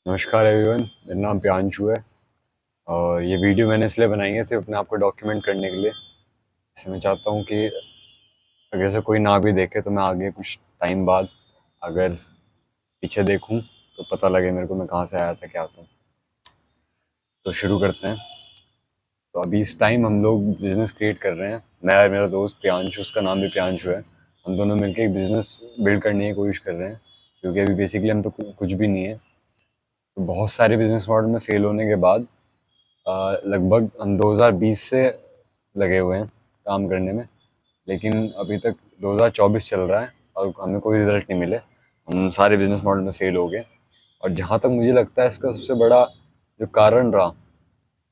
नमस्कार एवरीवन, मेरा नाम प्रियांशु है। और ये वीडियो मैंने इसलिए बनाई है सिर्फ अपने आप को डॉक्यूमेंट करने के लिए। इससे मैं चाहता हूँ कि अगर से कोई ना भी देखे तो मैं आगे कुछ टाइम बाद अगर पीछे देखूँ तो पता लगे मेरे को मैं कहाँ से आया था, क्या था। तो शुरू करते हैं। तो अभी इस टाइम हम लोग बिजनेस क्रिएट कर रहे हैं, मैं और मेरा दोस्त प्रियांशु, उसका नाम भी प्रियांशु है। हम दोनों मिलकर एक बिजनेस बिल्ड करने की कोशिश कर रहे हैं, क्योंकि अभी बेसिकली हम तो कुछ भी नहीं है। तो बहुत सारे बिजनेस मॉडल में फेल होने के बाद लगभग हम 2020 से लगे हुए हैं काम करने में। लेकिन अभी तक 2024 चल रहा है और हमें कोई रिजल्ट नहीं मिले। हम सारे बिजनेस मॉडल में फेल हो गए। और जहाँ तक मुझे लगता है इसका सबसे बड़ा जो कारण रहा,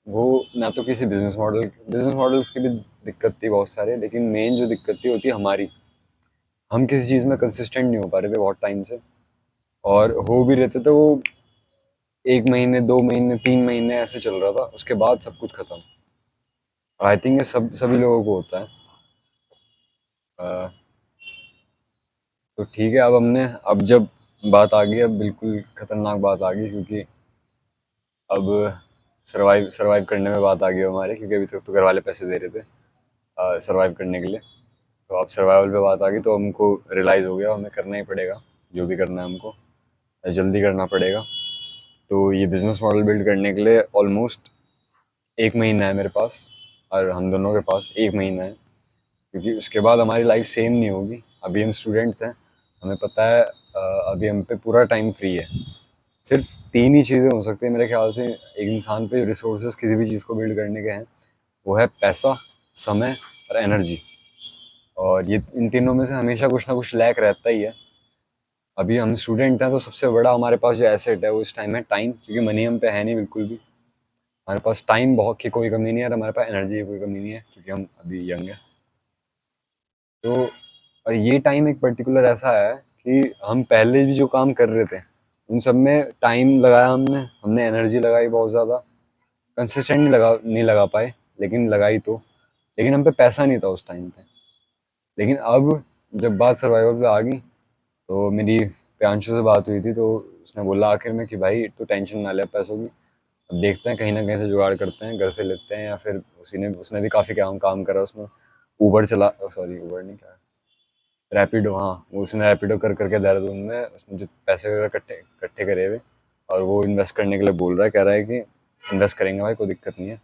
वो ना तो किसी बिजनेस मॉडल्स की भी दिक्कत थी बहुत सारे, लेकिन मेन जो दिक्कत थी होती हमारी। हम किसी चीज़ में कंसिस्टेंट नहीं हो पा रहे थे बहुत टाइम से, और हो भी रहते थे वो 1 महीने 2 महीने 3 महीने ऐसे चल रहा था, उसके बाद सब कुछ खत्म। आई थिंक ये सभी लोगों को होता है। अ, तो ठीक है, अब जब बात आ गई, अब बिल्कुल खतरनाक बात आ गई, क्योंकि अब सरवाइव सरवाइव करने में बात आ गई हमारे, क्योंकि अभी तक तो घर वाले पैसे दे रहे थे सरवाइव करने के लिए। तो अब सर्वाइवल पे बात आ गई, तो हमको रियलाइज़ हो गया हमें करना ही पड़ेगा, जो भी करना है हमको जल्दी करना पड़ेगा। तो ये बिजनेस मॉडल बिल्ड करने के लिए ऑलमोस्ट 1 महीना है मेरे पास, और हम दोनों के पास 1 महीना है, क्योंकि उसके बाद हमारी लाइफ सेम नहीं होगी। अभी हम स्टूडेंट्स हैं, हमें पता है अभी हम पे पूरा टाइम फ्री है। सिर्फ तीन ही चीज़ें हो सकती है मेरे ख्याल से एक इंसान पे, रिसोर्सेज किसी भी चीज़ को बिल्ड करने के हैं। वो है पैसा, समय और एनर्जी। और ये इन तीनों में से हमेशा कुछ ना कुछ लैक रहता ही है। अभी हम स्टूडेंट हैं, तो सबसे बड़ा हमारे पास जो एसेट है वो इस टाइम है टाइम, क्योंकि मनी हम पे है नहीं बिल्कुल भी। हमारे पास टाइम बहुत की कोई कमी नहीं है, और हमारे पास एनर्जी की कोई कमी नहीं है, क्योंकि हम अभी यंग है। तो और ये टाइम एक पर्टिकुलर ऐसा है कि हम पहले भी जो काम कर रहे थे उन सब में टाइम लगाया, हमने हमने एनर्जी लगाई बहुत ज़्यादा। कंसिस्टेंट नहीं लगा पाए, लेकिन लगाई तो। लेकिन हम पे पैसा नहीं था उस टाइम पे। लेकिन अब जब बात सर्वाइवल पे आ गई, तो मेरी प्रियांशु से बात हुई थी, तो उसने बोला आखिर में कि भाई तू टेंशन ना ले पैसों की। अब देखते हैं, कहीं ना कहीं से जुगाड़ करते हैं, घर से लेते हैं, या फिर उसने भी काफ़ी काम काम करा उसमें। ऊबर चला, सॉरी ऊबर नहीं, क्या रैपिडो, हाँ, वो उसने रैपिडो कर करके देहरादून में उसने जो पैसे वगैरह इकट्ठे इकट्ठे करे हुए, और वो इन्वेस्ट करने के लिए बोल रहा है, कह रहा है कि इन्वेस्ट करेंगे भाई, कोई दिक्कत नहीं है।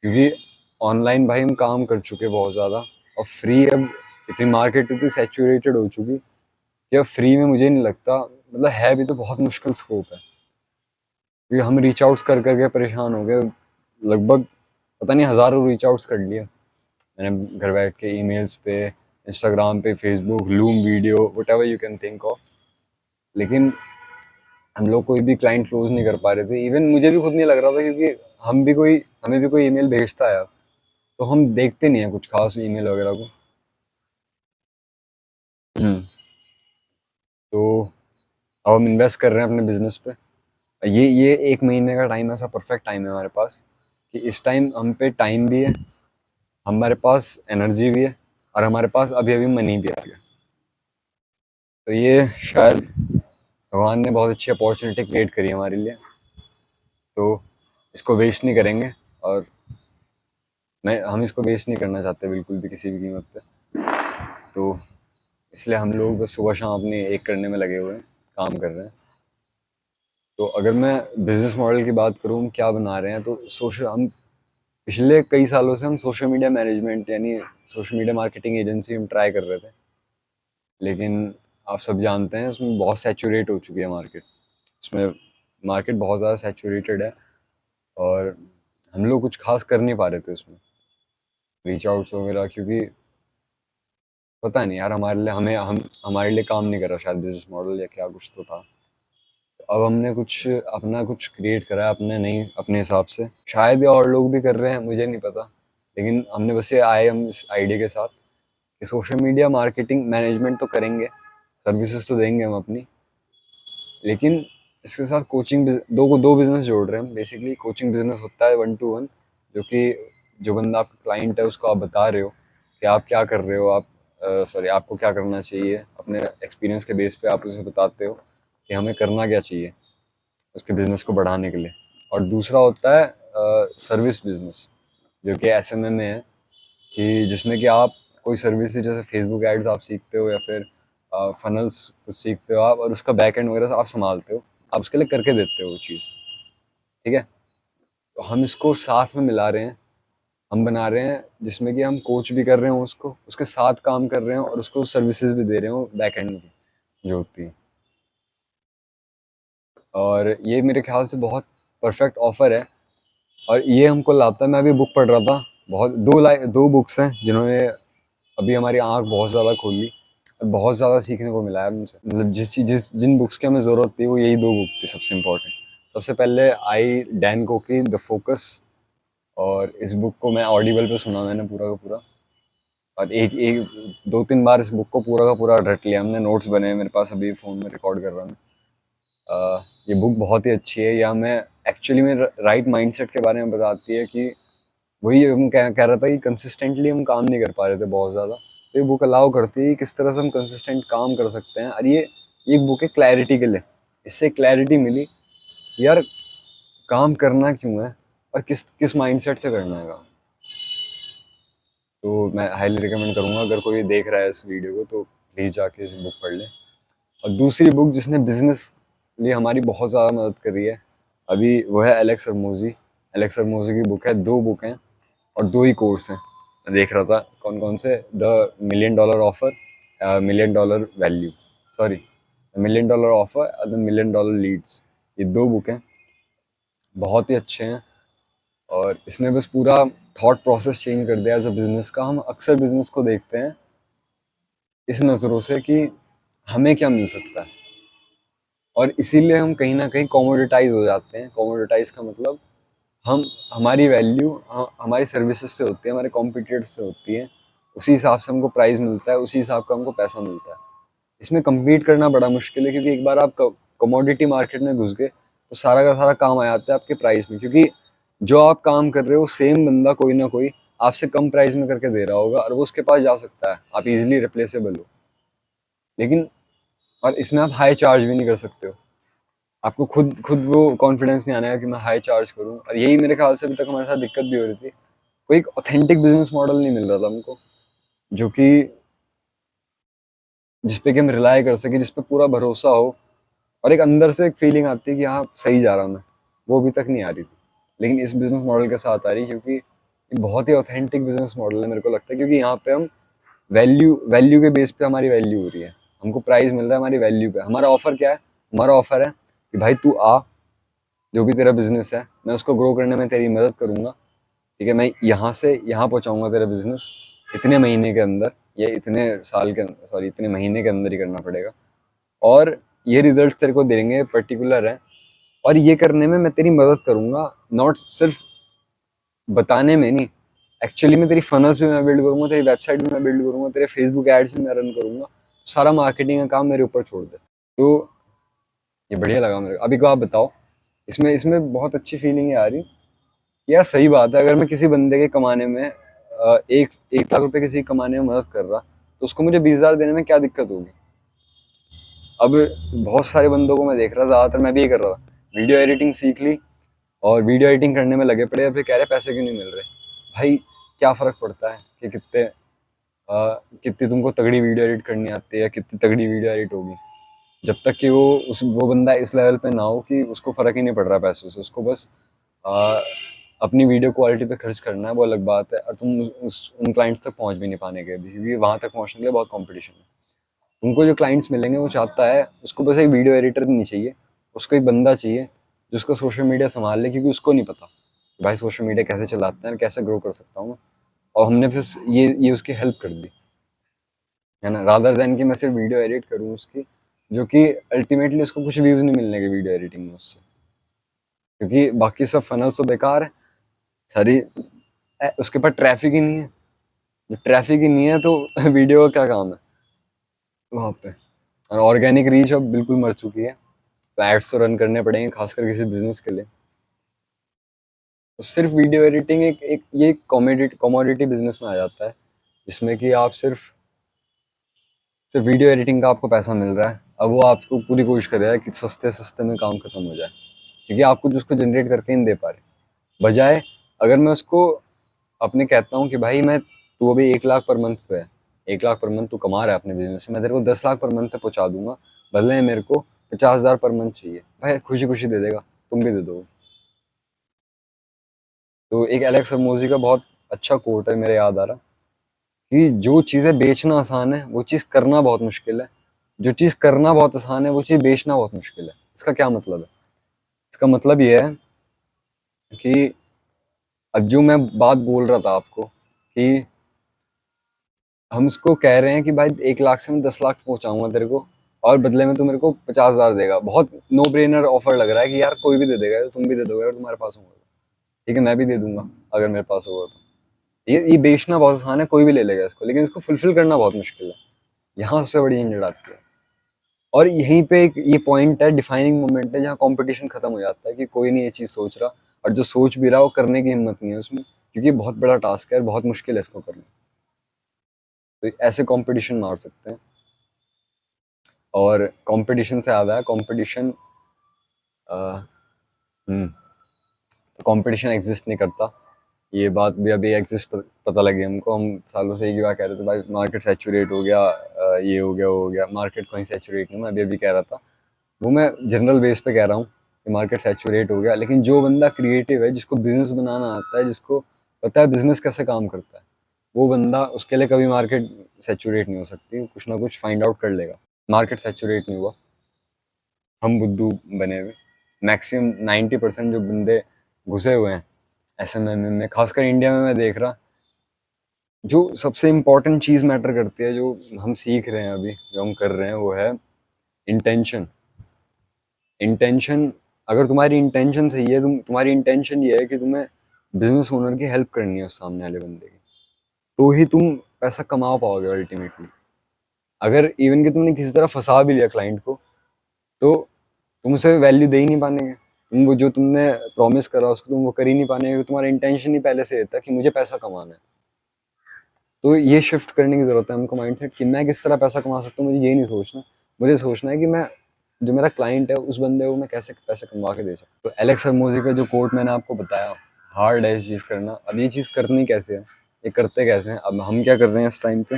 क्योंकि ऑनलाइन भाई हम काम कर चुके बहुत ज़्यादा, और फ्री अब इतनी मार्केट इतनी सैचुरेटेड हो चुकी कि अब फ्री में मुझे नहीं लगता, मतलब है भी तो बहुत मुश्किल स्कोप है। क्योंकि हम रीच आउट्स कर करके परेशान हो गए। लगभग पता नहीं हज़ारों रीच आउट्स कर लिए मैंने घर बैठ के, ईमेल्स पे, इंस्टाग्राम पे, Facebook, loom video, what ever you can think of. लेकिन हम लोग कोई भी क्लाइंट क्लोज नहीं कर पा रहे थे। इवन मुझे भी खुद नहीं लग रहा था, क्योंकि हमें भी कोई ईमेल भेजता है तो हम देखते नहीं है कुछ खास ईमेल वगैरह को। हम्म। तो अब हम इन्वेस्ट कर रहे हैं अपने बिजनेस पे। ये 1 महीने का टाइम ऐसा परफेक्ट टाइम है हमारे पास, कि इस टाइम हम पे टाइम भी है, हमारे पास एनर्जी भी है, और हमारे पास अभी अभी मनी भी आ गया। तो ये शायद भगवान ने बहुत अच्छी अपॉर्चुनिटी क्रिएट करी हमारे लिए। तो इसको वेस्ट नहीं करेंगे, और हम इसको वेस्ट नहीं करना चाहते बिल्कुल भी, किसी भी कीमत पे। तो इसलिए हम लोग बस सुबह शाम अपने एक करने में लगे हुए हैं, काम कर रहे हैं। तो अगर मैं बिजनेस मॉडल की बात करूँ, हम क्या बना रहे हैं, तो सोशल हम पिछले कई सालों से हम सोशल मीडिया मैनेजमेंट, यानी सोशल मीडिया मार्केटिंग एजेंसी हम ट्राई कर रहे थे। लेकिन आप सब जानते हैं उसमें बहुत सैचुरेट हो चुकी है मार्केट। उसमें मार्केट बहुत ज़्यादा सैचुरेटेड है, और हम लोग कुछ खास कर नहीं पा रहे थे उसमें रीच आउट्स वगैरह, क्योंकि पता नहीं यार, हमारे लिए काम नहीं कर रहा शायद बिजनेस मॉडल, या क्या कुछ तो था। अब हमने कुछ क्रिएट करा है अपने, नहीं अपने हिसाब से, शायद ये और लोग भी कर रहे हैं, मुझे नहीं पता। लेकिन हमने बस ये आए हम इस आइडिया के साथ कि सोशल मीडिया मार्केटिंग मैनेजमेंट तो करेंगे, सर्विसेज तो देंगे हम अपनी। लेकिन इसके साथ दो बिजनेस जोड़ रहे हैं हम। बेसिकली कोचिंग बिजनेस होता है 1 to 1, जो कि जो बंदा आपका क्लाइंट है उसको आप बता रहे हो कि आप क्या कर रहे हो, आप सॉरी आपको क्या करना चाहिए, अपने एक्सपीरियंस के बेस पे आप उसे बताते हो कि हमें करना क्या चाहिए। उसके बिजनेस को बढ़ाने के लिए। और दूसरा होता है सर्विस बिजनेस, जो कि एसएमएम में है, कि जिसमें कि आप कोई सर्विस है, जैसे फेसबुक एड्स आप सीखते हो या फिर फनल्स कुछ सीखते हो आप, और उसका बैक एंड वगैरह आप संभालते हो, आप उसके लिए करके देते हो वो चीज़। ठीक है, तो हम इसको साथ में मिला रहे हैं, हम बना रहे हैं जिसमें कि हम कोच भी कर रहे हो उसको, उसके साथ काम कर रहे हो, और उसको सर्विसेज भी दे रहे हो बैक एंड की जो होती है। और ये मेरे ख्याल से बहुत परफेक्ट ऑफर है। और ये हमको लाता है, मैं अभी बुक पढ़ रहा था, बहुत दो बुक्स हैं जिन्होंने अभी हमारी आंख बहुत ज़्यादा खोल ली, और बहुत ज़्यादा सीखने को मिला है उनसे। मतलब जिन बुक्स की हमें ज़रूरत थी वो यही दो बुक थी सबसे इम्पोर्टेंट। सबसे पहले आई डैन को की द फोकस, और इस बुक को मैं ऑडिबल पे सुना मैंने पूरा का पूरा, और एक एक दो तीन बार इस बुक को पूरा का पूरा रट लिया हमने, नोट्स बने हैं मेरे पास, अभी फ़ोन में रिकॉर्ड कर रहा हूँ। ये बुक बहुत ही अच्छी है, ये हमें एक्चुअली में राइट माइंडसेट के बारे में बताती है, कि वही हम कह रहा था कि कंसिस्टेंटली हम काम नहीं कर पा रहे थे बहुत ज़्यादा, तो ये बुक अलाउ करती है कि किस तरह से हम कंसिस्टेंट काम कर सकते हैं। और ये एक बुक है क्लैरिटी के लिए, इससे क्लैरिटी मिली यार काम करना क्यों है, और किस किस माइंडसेट से करना है काम। तो मैं हाईली रिकमेंड करूँगा, अगर कोई देख रहा है इस वीडियो को तो प्लीज़ जाके इस बुक पढ़ लें। और दूसरी बुक जिसने बिजनेस लिए हमारी बहुत ज़्यादा मदद करी है अभी, वो है एलेक्स हरमोजी। एलेक्स हरमोजी की बुक है, दो बुक हैं और दो ही कोर्स हैं। मैं देख रहा था कौन कौन से, the million dollar offer, million dollar value, sorry, million dollar offer, the million dollar leads, ये दो बुक हैं, बहुत ही अच्छे हैं। और इसने बस पूरा थॉट प्रोसेस चेंज कर दिया एज अ बिजनेस का। हम अक्सर बिजनेस को देखते हैं इस नज़रों से कि हमें क्या मिल सकता है, और इसीलिए हम कहीं ना कहीं कॉमोडिटाइज हो जाते हैं। कॉमोडिटाइज का मतलब हम हमारी वैल्यू हमारी सर्विसेज से होती है, हमारे कॉम्पिटिटर्स से होती है, उसी हिसाब से हमको प्राइस मिलता है, उसी हिसाब का हमको पैसा मिलता है। इसमें कम्पीट करना बड़ा मुश्किल है, क्योंकि एक बार आप कमोडिटी मार्केट में घुस गए तो सारा का सारा काम आ जाता है आपके प्राइस में, क्योंकि जो आप काम कर रहे हो सेम बंदा कोई ना कोई आपसे कम प्राइस में करके दे रहा होगा, और वो उसके पास जा सकता है, आप इजीली रिप्लेसेबल हो। लेकिन और इसमें आप हाई चार्ज भी नहीं कर सकते हो, आपको खुद खुद वो कॉन्फिडेंस नहीं आने का कि मैं हाई चार्ज करूं। और यही मेरे ख्याल से अभी तक हमारे साथ दिक्कत भी हो रही थी, कोई एक ऑथेंटिक बिजनेस मॉडल नहीं मिल रहा था हमको, जो कि जिस पे कि हम रिलाय कर सके, जिस पे पूरा भरोसा हो, और एक अंदर से एक फीलिंग आती है कि हाँ सही जा रहा हूँ मैं, वो अभी तक नहीं आ रही थी। लेकिन इस बिजनेस मॉडल के साथ आ रही है, क्योंकि ये बहुत ही ऑथेंटिक बिजनेस मॉडल है मेरे को लगता है, क्योंकि यहाँ पे हम वैल्यू वैल्यू के बेस पे हमारी वैल्यू हो रही है, हमको प्राइस मिल रहा है हमारी वैल्यू पे। हमारा ऑफर क्या है, हमारा ऑफर है कि भाई तू आ, जो भी तेरा बिजनेस है मैं उसको ग्रो करने में तेरी मदद करूंगा। ठीक है, मैं यहाँ से यहाँ पहुँचाऊंगा तेरा बिजनेस इतने महीने के अंदर, या इतने साल के अंदर, सॉरी इतने महीने के अंदर ही करना पड़ेगा, और ये रिजल्ट तेरे को देंगे, पर्टिकुलर है, और ये करने में मैं तेरी मदद करूंगा। नॉट सिर्फ बताने में नहीं, एक्चुअली में तेरी फनल्स भी मैं बिल्ड करूंगा, तेरी वेबसाइट भी मैं बिल्ड करूंगा, तेरे फेसबुक एड्स भी मैं रन करूंगा, सारा मार्केटिंग का काम मेरे ऊपर छोड़ दे। तो ये बढ़िया लगा मेरे को। अभी को आप बताओ, इसमें इसमें बहुत अच्छी फीलिंग ये आ रही कि यार सही बात है, अगर मैं किसी बंदे के कमाने में एक 1 लाख रुपए किसी के कमाने में मदद कर रहा, तो उसको मुझे 20,000 देने में क्या दिक्कत होगी। अब बहुत सारे बंदों को मैं देख रहा, ज्यादातर मैं भी ये कर रहा था, वीडियो एडिटिंग सीख ली और वीडियो एडिटिंग करने में लगे पड़े, फिर कह रहे पैसे क्यों नहीं मिल रहे। भाई क्या फर्क पड़ता है कि कितनी तुमको तगड़ी वीडियो एडिट करनी आती है, कितनी तगड़ी वीडियो एडिट होगी, जब तक कि वो बंदा इस लेवल पे ना हो कि उसको फर्क ही नहीं पड़ रहा पैसों से, उसको बस आ, अपनी वीडियो क्वालिटी पे खर्च करना है, वो अलग बात है। और तुम उन क्लाइंट्स तक पहुंच भी नहीं पाने के अभी, क्योंकि वहां तक पहुंचने के लिए बहुत कंपटीशन है। तुमको जो क्लाइंट्स मिलेंगे वो चाहता है, उसको बस एक वीडियो एडिटर नहीं चाहिए, उसको एक बंदा चाहिए जो उसका सोशल मीडिया संभाल ले, क्योंकि उसको नहीं पता कि भाई सोशल मीडिया कैसे चलाते हैं, कैसे ग्रो कर सकता हूँ। और हमने फिर ये उसकी हेल्प कर दी, है ना, रादर देन कि मैं सिर्फ वीडियो एडिट करूँ उसकी, जो कि अल्टीमेटली उसको कुछ व्यूज नहीं मिलने के वीडियो एडिटिंग में उससे, क्योंकि बाकी सब फनल्स तो बेकार है सारी, उसके पास ट्रैफिक ही नहीं है। जब ट्रैफिक ही नहीं है तो वीडियो का क्या काम है वहाँ पे। और ऑर्गेनिक रीच अब बिल्कुल मर चुकी है, तो एड्स तो रन करने पड़ेंगे, खासकर किसी बिजनेस के लिए। तो सिर्फ वीडियो एडिटिंग एक ये कमोडिटी बिजनेस में आ जाता है, जिसमें कि आप सिर्फ वीडियो एडिटिंग का आपको पैसा मिल रहा है। अब वो आपको पूरी कोशिश कर रहा है कि सस्ते सस्ते में काम खत्म हो जाए। क्योंकि आप कुछ उसको जनरेट करके नहीं दे पा रहे। बजाय अगर मैं उसको अपने कहता हूँ कि भाई मैं तू अभी 1 लाख पर मंथ पे है, 1 लाख पर मंथ तू कमा रहा है अपने बिजनेस से, मैं तेरे को 10 लाख पर मंथ पे पहुंचा दूंगा, बदले में मेरे को 50,000 पर मंथ चाहिए। भाई खुशी खुशी दे देगा, तुम भी दे दोगे। तो एक एलेक्स हरमोजी का बहुत अच्छा कोट है मेरे याद आ रहा, कि जो चीज़ें बेचना आसान है वो चीज़ करना बहुत मुश्किल है, जो चीज़ करना बहुत आसान है वो चीज़ बेचना बहुत मुश्किल है। इसका क्या मतलब है? इसका मतलब ये है कि अब जो मैं बात बोल रहा था आपको, कि हम इसको कह रहे हैं कि भाई 1 लाख से मैं 10 लाख पहुंचाऊंगा तेरे को, और बदले में तू मेरे को 50,000 देगा। बहुत नो ब्रेनर ऑफर लग रहा है कि यार कोई भी दे देगा, तो तुम भी दे दोगे अगर तुम्हारे पास होगा तो। ठीक है, मैं भी दे दूंगा अगर मेरे पास होगा तो। ये बेचना बहुत आसान है, कोई भी ले लेगा इसको, लेकिन इसको फुलफिल करना बहुत मुश्किल है। यहाँ सबसे बड़ी झंझट आती है। और यहीं पे एक ये पॉइंट है, डिफाइनिंग मोमेंट है, जहाँ कंपटीशन खत्म हो जाता है कि कोई नहीं ये चीज़ सोच रहा, और जो सोच भी रहा वो करने की हिम्मत नहीं है उसमें, क्योंकि ये बहुत बड़ा टास्क है और बहुत मुश्किल है इसको करना। तो ऐसे कंपटीशन मार सकते हैं। और कंपटीशन से याद आया, कंपटीशन कंपटीशन एग्जिस्ट नहीं करता। ये बात भी अभी एग्जिस्ट पता लगी हमको। हम सालों से एक ही बात कह रहे थे, भाई मार्केट सैचुरेट हो गया, ये हो गया वो हो गया। मार्केट कहीं सैचुरेट नहीं, मैं अभी अभी कह रहा था, वो मैं जनरल बेस पे कह रहा हूँ कि मार्केट सैचुरेट हो गया। लेकिन जो बंदा क्रिएटिव है, जिसको बिजनेस बनाना आता है, जिसको पता है बिजनेस कैसे काम करता है, वो बंदा, उसके लिए कभी मार्केट सैचुरेट नहीं हो सकती, कुछ ना कुछ फाइंड आउट कर लेगा। मार्केट सैचुरेट नहीं हुआ, हम बुद्धू बने हुए। मैक्सिमम 90% जो बंदे घुसे हुए हैं एसएमएम में, खासकर इंडिया में मैं देख रहा, जो सबसे इम्पोर्टेंट चीज़ मैटर करती है, जो हम सीख रहे हैं अभी, जो हम कर रहे हैं, वो है इंटेंशन। इंटेंशन, अगर तुम्हारी इंटेंशन सही है, तुम्हारी इंटेंशन ये है कि तुम्हें बिजनेस ओनर की हेल्प करनी है उस सामने वाले बंदे की, तो ही तुम पैसा कमा पाओगे अल्टीमेटली। अगर इवन कि तुमने किसी तरह फंसा भी लिया क्लाइंट को, तो तुम उसे वैल्यू दे ही नहीं पाएंगे, तुम वो जो तुमने प्रॉमिस करा उसको तुम वो कर ही नहीं पाएंगे, तुम्हारा इंटेंशन ही पहले से था कि मुझे पैसा कमाना है। तो ये शिफ्ट करने की जरूरत है हमको माइंडसेट, कि मैं किस तरह पैसा कमा सकता हूँ। मुझे ये नहीं सोचना, मुझे सोचना है कि मैं, जो मेरा क्लाइंट है, उस बंदे को मैं कैसे पैसे कमा के दे सकता हूँ। तो एलेक्स हरमोजी का जो कोट मैंने आपको बताया, हार्ड है ये चीज़ करना। अब ये चीज़ करनी कैसे है, ये करते कैसे हैं, अब हम क्या कर रहे हैं इस टाइम पे,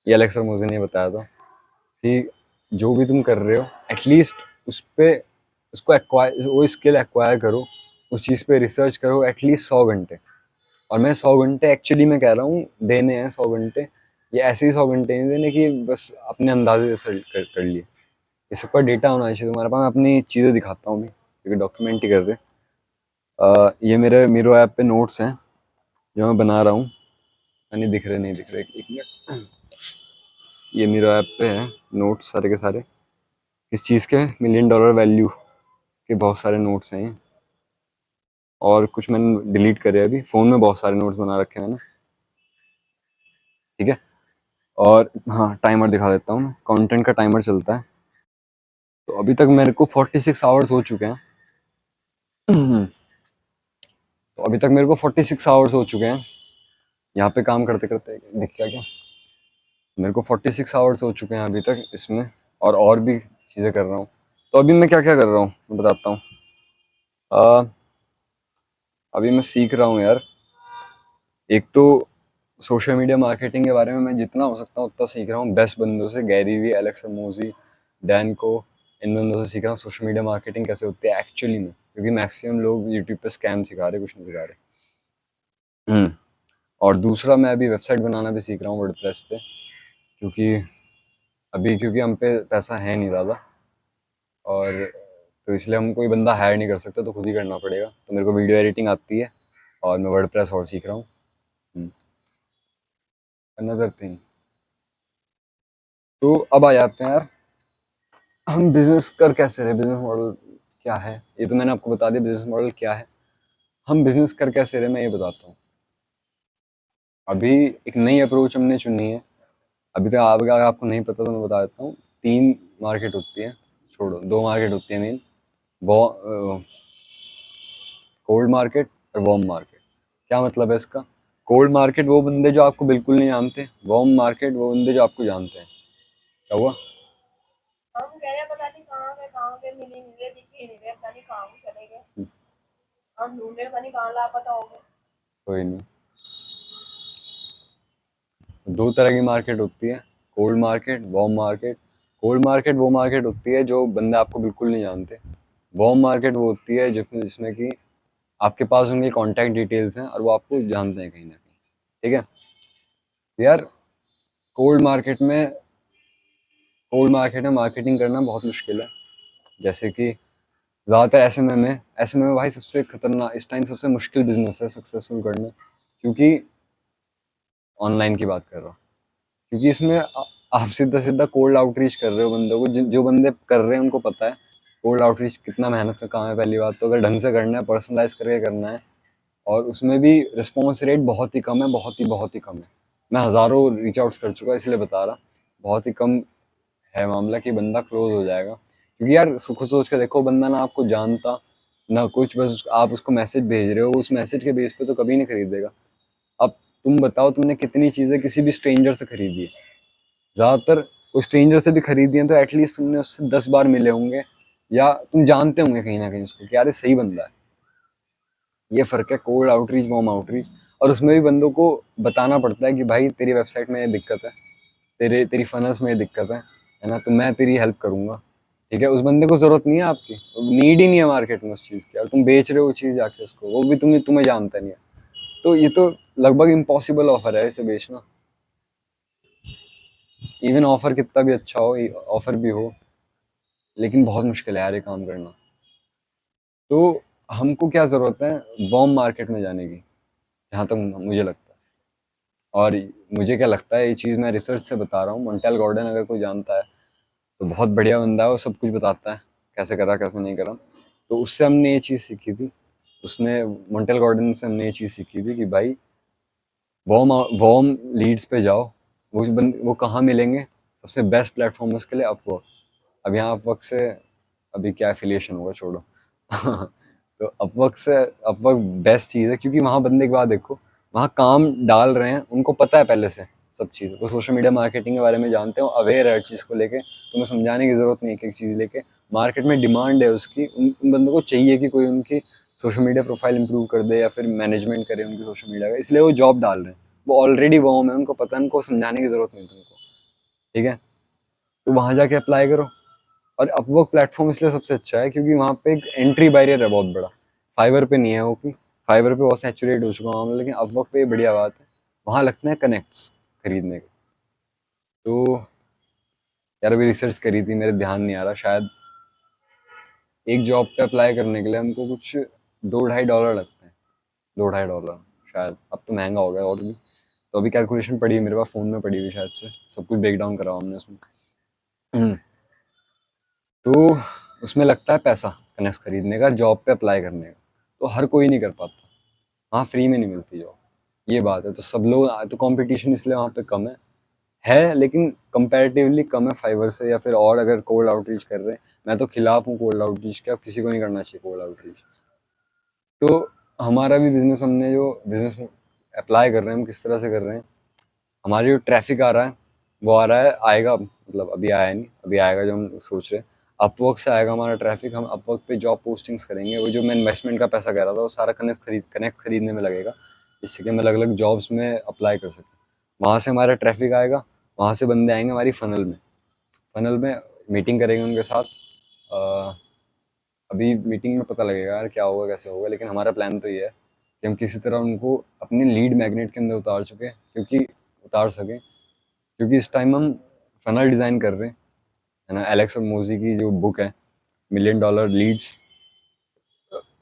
ये एलेक्स हरमोजी ने बताया था कि जो भी तुम कर रहे हो, एटलीस्ट उस पे, उसको एक्वायर, वो स्किल एक्वायर करो, उस चीज़ पे रिसर्च करो एटलीस्ट 100 घंटे। और मैं 100 घंटे एक्चुअली मैं कह रहा हूँ देने हैं 100 घंटे। ये ऐसे ही 100 घंटे नहीं देने कि बस अपने अंदाजे से कर लिए। इस पर डेटा होना चाहिए तुम्हारे पास। मैं अपनी चीज़ें दिखाता हूँ भी, क्योंकि डॉक्यूमेंट ही कर रहे। ये मेरे मीरो ऐप पे नोट्स हैं जो मैं बना रहा हूँ। नहीं दिख रहे, नहीं दिख रहे, एक मिनट। ये मीरो ऐप पे है नोट्स सारे के सारे, इस चीज़ के $1,000,000 वैल्यू के बहुत सारे नोट्स हैं ये। और कुछ मैंने डिलीट करे अभी, फ़ोन में बहुत सारे नोट्स बना रखे हैं मैंने। ठीक है, और हाँ, टाइमर दिखा देता हूँ, कंटेंट का टाइमर चलता है। तो अभी तक मेरे को 46 आवर्स हो चुके हैं। तो अभी तक मेरे को 46 आवर्स हो चुके हैं यहाँ पे काम करते करते। दिख गया क्या? मेरे को 46 आवर्स हो चुके हैं अभी तक इसमें, और भी चीज़ें कर रहा हूँ। तो अभी मैं क्या क्या कर रहा हूँ मैं बताता हूँ। अभी मैं सीख रहा हूँ यार, एक तो सोशल मीडिया मार्केटिंग के बारे में मैं जितना हो सकता हूँ उतना सीख रहा हूँ बेस्ट बंदों से, गैरी वी, एलेक्स हरमोजी, डैन को, इन बंदों से सीख रहा हूँ सोशल मीडिया मार्केटिंग कैसे होती है एक्चुअली में, क्योंकि मैक्सिमम लोग यूट्यूब पे स्कैम सिखा रहे, कुछ नहीं सिखा रहे। और दूसरा, मैं अभी वेबसाइट बनाना भी सीख रहा हूँ वर्डप्रेस पे, क्योंकि क्योंकि हम पे पैसा है नहीं ज़्यादा, और तो इसलिए हम कोई बंदा हायर नहीं कर सकते, तो खुद ही करना पड़ेगा। तो मेरे को वीडियो एडिटिंग आती है, और मैं वर्डप्रेस और सीख रहा हूँ। अनदर थिंग, तो अब आ जाते हैं यार, हम बिजनेस कर कैसे रहे, बिजनेस मॉडल क्या है। ये तो मैंने आपको बता दिया बिजनेस मॉडल क्या है। हम बिजनेस कर कैसे रहे, मैं ये बताता हूँ। अभी एक नई अप्रोच हमने चुनी है। अभी तक अगर आपको नहीं पता तो मैं बता देता हूँ। 3 मार्केट होती है, छोड़ो 2 मार्केट होती है मेन, वो कोल्ड मार्केट और वार्म मार्केट। क्या मतलब है इसका? कोल्ड मार्केट वो बंदे जो आपको बिल्कुल नहीं जानते, वार्म मार्केट वो बंदे जो आपको जानते हैं। क्या हुआ? के दिख ही नहीं रहे, पता नहीं कहाँ को चले गए। हम ढूंढ रहे, पता नहीं कहाँ लापता हो गए। कोई नहीं। दो तरह की मार्केट होती है, cold market, warm market. Cold market वो मार्केट होती है जो बंदे आपको बिल्कुल नहीं जानते। वार्म मार्केट वो होती है जिसमें जिसमें कि आपके पास उनके कॉन्टैक्ट डिटेल्स हैं और वो आपको जानते हैं कहीं ना कहीं। ठीक है। तो यार, कोल्ड मार्केट में कोल्ड मार्केट में मार्केटिंग करना बहुत मुश्किल है। जैसे कि ज़्यादातर ऐसे में भाई सबसे खतरनाक इस टाइम सबसे मुश्किल बिजनेस है सक्सेसफुल करना, क्योंकि ऑनलाइन की बात कर रहा हूँ। क्योंकि इसमें आप सीधा सीधा कोल्ड आउटरीच कर रहे हो बंदों को। जो बंदे कर रहे हैं उनको पता है कोल्ड आउटरीच कितना मेहनत का काम है। पहली बात तो अगर ढंग से करना है, पर्सनलाइज करके करना है, और उसमें भी रिस्पॉन्स रेट बहुत ही कम है, बहुत ही कम है। मैं हज़ारों रीच आउट्स कर चुका, इसलिए बता रहा। बहुत ही कम है मामला कि बंदा क्लोज हो जाएगा। क्योंकि यार खुद सोच के देखो, बंदा ना आपको जानता ना कुछ, बस आप उसको मैसेज भेज रहे हो, उस मैसेज के बेस पे तो कभी नहीं खरीदेगा। अब तुम बताओ, तुमने कितनी चीज़ें किसी भी स्ट्रेंजर से खरीदी है? ज़्यादातर कोई स्ट्रेंजर से भी खरीदी है तो एटलीस्ट तुमने उससे 10 बार मिले होंगे, या तुम जानते होंगे कहीं ना कहीं उसको कि यार ये सही बंदा है। ये फ़र्क है कोल्ड आउटरीच, वार्म आउटरीच। और उसमें भी बंदों को बताना पड़ता है कि भाई तेरी वेबसाइट में ये दिक्कत है, तेरी फनल्स में ये दिक्कत है ना, तो मैं तेरी हेल्प करूंगा। ठीक है, उस बंदे को जरूरत नहीं है आपकी, नीड ही नहीं है मार्केट में उस चीज़ की, और तुम बेच रहे हो वो चीज़ जाके उसको, वो भी तुम्हें तुम्हें जानता नहीं है। तो ये तो लगभग इम्पॉसिबल ऑफर है इसे बेचना। इवन ऑफर कितना भी अच्छा हो, ऑफर भी हो, लेकिन बहुत मुश्किल है यार ये काम करना। तो हमको क्या ज़रूरत है, वार्म मार्केट में जाने की, जहाँ तक मुझे लगता है। और मुझे क्या लगता है, ये चीज़ मैं रिसर्च से बता रहा हूँ। मोंटेल गॉर्डन अगर कोई जानता है तो बहुत बढ़िया बंदा है, वो सब कुछ बताता है, कैसे करा कैसे नहीं करा। तो उससे हमने ये चीज़ सीखी थी, उसने मोंटेल गॉर्डन से हमने ये चीज़ सीखी थी कि भाई वार्म वार्म लीड्स पे जाओ। वो कहाँ मिलेंगे? सबसे बेस्ट प्लेटफॉर्म उसके लिए अपवर्क। अब यहाँ अपवर्क से अभी क्या एफिलिएशन होगा, छोड़ो। तो अपवर्क बेस्ट चीज़ है, क्योंकि वहाँ बंदे की बात देखो, वहाँ काम डाल रहे हैं, उनको पता है पहले से सब चीज़। वो सोशल मीडिया मार्केटिंग के बारे में जानते हो, अवेयर है हर चीज़ को लेके, तुम्हें समझाने की ज़रूरत नहीं है एक एक चीज़ लेके। मार्केट में डिमांड है उसकी, उन बंदों को चाहिए कि कोई उनकी सोशल मीडिया प्रोफाइल इंप्रूव कर दे या फिर मैनेजमेंट करे उनकी सोशल मीडिया का, इसलिए वो जॉब डाल रहे हैं। वो ऑलरेडी वार्म है, उनको पता है, उनको समझाने की ज़रूरत नहीं तुमको। ठीक है, तो वहाँ जाके अप्लाई करो। और अपवर्क प्लेटफॉर्म इसलिए सबसे अच्छा है क्योंकि वहाँ पे एक एंट्री बैरियर है बहुत बड़ा। फाइवर पे नहीं है वो, कि फाइवर पे बहुत सैचुरेट हो चुका मामला, लेकिन अपवर्क पे ये बढ़िया बात है, वहाँ लगते हैं कनेक्ट्स खरीदने के। तो यार अभी रिसर्च करी थी, मेरे ध्यान नहीं आ रहा, शायद एक जॉब पे अप्लाई करने के लिए हमको कुछ $2-2.5 लगते हैं। $2-2.5 शायद, अब तो महंगा हो गया और भी। तो अभी कैलकुलेशन पड़ी है मेरे पास, फ़ोन में पड़ी हुई शायद से, सब कुछ ब्रेक डाउन करा हमने उसमें। तो उसमें लगता है पैसा कनेक्ट खरीदने का, जॉब पे अप्लाई करने का। तो हर कोई नहीं कर पाता, वहाँ फ्री में नहीं मिलती जॉब, ये बात है। तो सब लोग, तो कंपटीशन इसलिए वहाँ पे कम है, लेकिन कंपैरेटिवली कम है फाइवर से, या फिर और अगर कोल्ड आउटरीच कर रहे हैं। मैं तो खिलाफ हूँ कोल्ड आउटरीच के, अब किसी को नहीं करना चाहिए कोल्ड आउटरीच। तो हमारा भी बिजनेस, हमने जो बिजनेस अप्लाई कर रहे हैं हम किस तरह से कर रहे हैं, हमारे जो ट्रैफिक आ रहा है वो आ रहा है, आएगा, मतलब अभी आया नहीं, अभी आएगा जो हम सोच रहे हैं। अपवर्क से आएगा हमारा ट्रैफिक, हम अपवर्क पे जॉब पोस्टिंग्स करेंगे। वो जो मैं इन्वेस्टमेंट का पैसा कह रहा था वो सारा कनेक्ट खरीदने में लगेगा, जिससे कि हम अलग अलग जॉब्स में अप्लाई कर सकें। वहाँ से हमारा ट्रैफिक आएगा, वहाँ से बंदे आएंगे हमारी फनल में मीटिंग करेंगे उनके साथ। अ, अभी मीटिंग में पता लगेगा यार क्या होगा कैसे होगा, लेकिन हमारा प्लान तो ये है कि हम किसी तरह उनको अपने लीड मैग्नेट के अंदर उतार सकें। क्योंकि इस टाइम हम फनल डिज़ाइन कर रहे हैं, है ना। एलेक्स और मोजी की जो बुक है, $1 million लीड्स,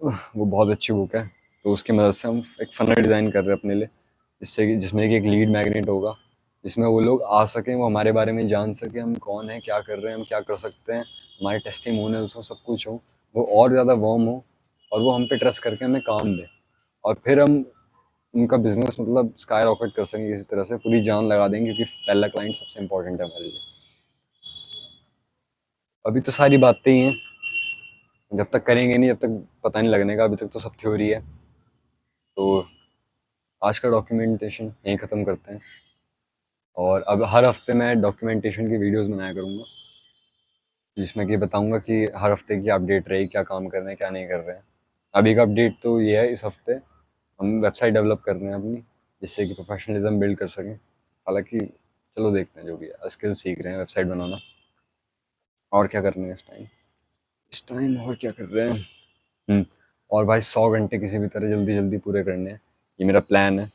वो बहुत अच्छी बुक है। तो उसकी मदद से हम एक फनल डिज़ाइन कर रहे हैं अपने लिए, जिसमें कि एक लीड मैग्नेट होगा, जिसमें वो लोग आ सकें, वो हमारे बारे में जान सकें, हम कौन हैं, क्या कर रहे हैं, हम क्या कर सकते हैं, हमारे टेस्टिमोनियल्स हो, सब कुछ हो, वो और ज़्यादा वार्म हो, और वो हम पे ट्रस्ट करके हमें काम दें। और फिर हम उनका बिजनेस मतलब स्काई रॉकेट कर सकेंगे, किसी तरह से पूरी जान लगा देंगे, क्योंकि पहला क्लाइंट सबसे इंपॉर्टेंट है हमारे लिए। अभी तो सारी बातें ही हैं, जब तक करेंगे नहीं जब तक पता नहीं लगने का। अभी तक तो सब थ्योरी है। तो आज का डॉक्यूमेंटेशन यहीं ख़त्म करते हैं, और अब हर हफ्ते मैं डॉक्यूमेंटेशन की वीडियोस बनाया करूँगा, जिसमें कि बताऊंगा कि हर हफ्ते की अपडेट रही, क्या काम कर रहे हैं क्या नहीं कर रहे हैं। अभी का अपडेट तो ये है, इस हफ्ते हम वेबसाइट डेवलप कर रहे हैं अपनी, जिससे कि प्रोफेशनलिज्म बिल्ड कर सकें। हालांकि चलो देखते हैं, जो भी है स्किल सीख रहे हैं वेबसाइट बनाना। और क्या कर रहे हैं इस टाइम और क्या कर रहे हैं। और भाई 100 घंटे किसी भी तरह जल्दी जल्दी पूरे करने हैं, ये मेरा प्लान है।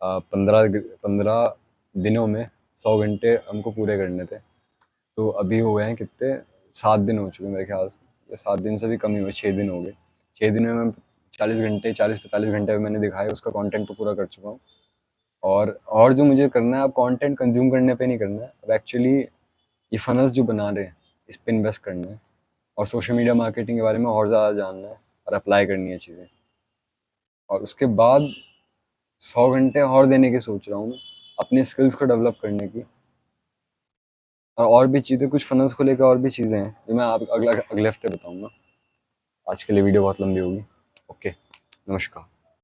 15 दिनों में 100 घंटे हमको पूरे करने थे। तो अभी हो गए हैं कितने, 7 दिन हो चुके हैं मेरे ख्याल से, या 7 दिन से भी कम ही हुए, 6 दिन हो गए। 6 दिन में मैं 40 घंटे, 40-45 घंटे मैंने दिखाया, उसका कंटेंट तो पूरा कर चुका हूँ। और जो मुझे करना है अब, कंटेंट कंज्यूम करने पे नहीं करना है अब, एक्चुअली ये फनल्स जो बना रहे हैं इस पे इन्वेस्ट करना है, और सोशल मीडिया मार्केटिंग के बारे में और ज़्यादा जानना है और अप्लाई करनी है चीज़ें। और उसके बाद 100 घंटे और देने की सोच रहा हूँ मैं, अपने स्किल्स को डेवलप करने की। और भी चीज़ें, कुछ फनल्स को लेकर और भी चीज़ें हैं जो मैं आप अगले हफ्ते बताऊंगा। आज के लिए वीडियो बहुत लंबी होगी। ओके, नमस्कार।